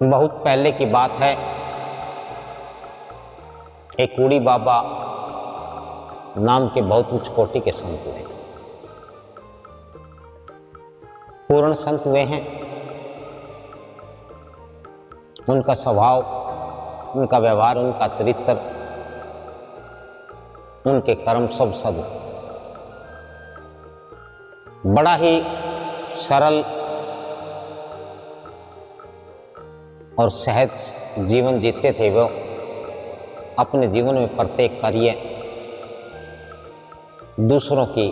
बहुत पहले की बात है, एक कूड़ी बाबा नाम के बहुत उच्च कोटि के संत हुए, पूर्ण संत हुए हैं। उनका स्वभाव, उनका व्यवहार, उनका चरित्र, उनके कर्म सब सद बड़ा ही सरल और सहज जीवन जीते थे। वो अपने जीवन में प्रत्येक कार्य दूसरों की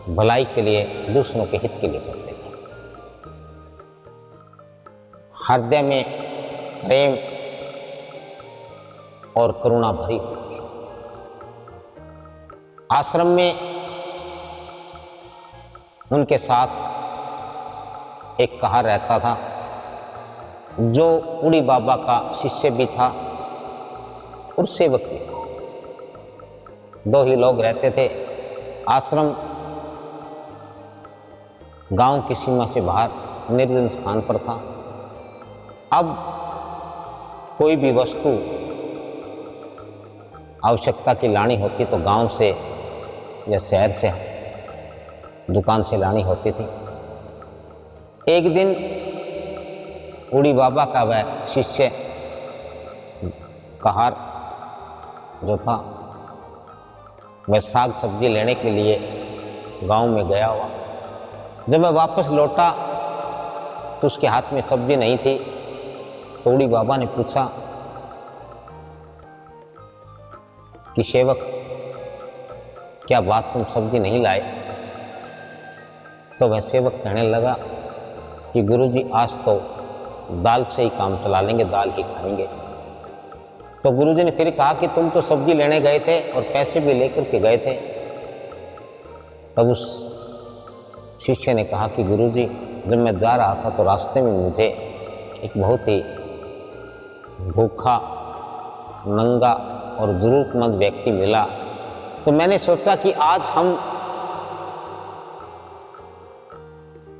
भलाई के लिए, दूसरों के हित के लिए करते थे। हृदय में प्रेम और करुणा भरी हुई थी। आश्रम में उनके साथ एक कहा रहता था, जो कूड़ी बाबा का शिष्य भी था और सेवक भी था। दो ही लोग रहते थे। आश्रम गांव की सीमा से बाहर निर्जन स्थान पर था। अब कोई भी वस्तु आवश्यकता की लानी होती तो गांव से या शहर से, दुकान से लानी होती थी। एक दिन कूड़ी बाबा का वह शिष्य कहार जो था, वह साग सब्जी लेने के लिए गांव में गया हुआ। जब वह वापस लौटा तो उसके हाथ में सब्जी नहीं थी। तो कूड़ी बाबा ने पूछा कि सेवक, क्या बात, तुम सब्जी नहीं लाए? तो वह सेवक कहने लगा कि गुरुजी, आज तो दाल से ही काम चला लेंगे, दाल ही खाएंगे। तो गुरुजी ने फिर कहा कि तुम तो सब्जी लेने गए थे और पैसे भी लेकर के गए थे। तब उस शिष्य ने कहा कि गुरुजी, जब मैं जा रहा था तो रास्ते में मुझे एक बहुत ही भूखा, नंगा और जरूरतमंद व्यक्ति मिला। तो मैंने सोचा कि आज हम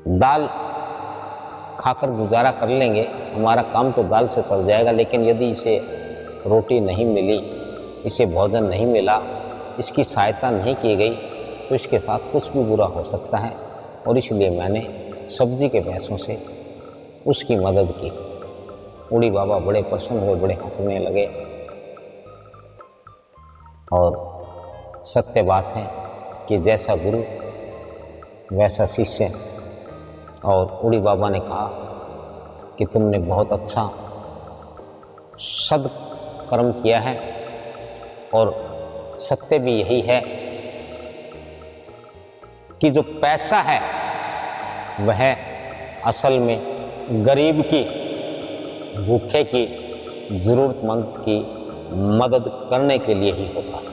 दाल खाकर गुजारा कर लेंगे, हमारा काम तो दाल से चल जाएगा। लेकिन यदि इसे रोटी नहीं मिली, इसे भोजन नहीं मिला, इसकी सहायता नहीं की गई तो इसके साथ कुछ भी बुरा हो सकता है। और इसलिए मैंने सब्जी के पैसों से उसकी मदद की। कूड़ी बाबा बड़े प्रसन्न हुए, बड़े हंसने लगे। और सत्य बात है कि जैसा गुरु वैसा शिष्य। और कूड़ी बाबा ने कहा कि तुमने बहुत अच्छा सद्कर्म किया है। और सत्य भी यही है कि जो पैसा है वह असल में गरीब की, भूखे की, जरूरतमंद की मदद करने के लिए ही होता है।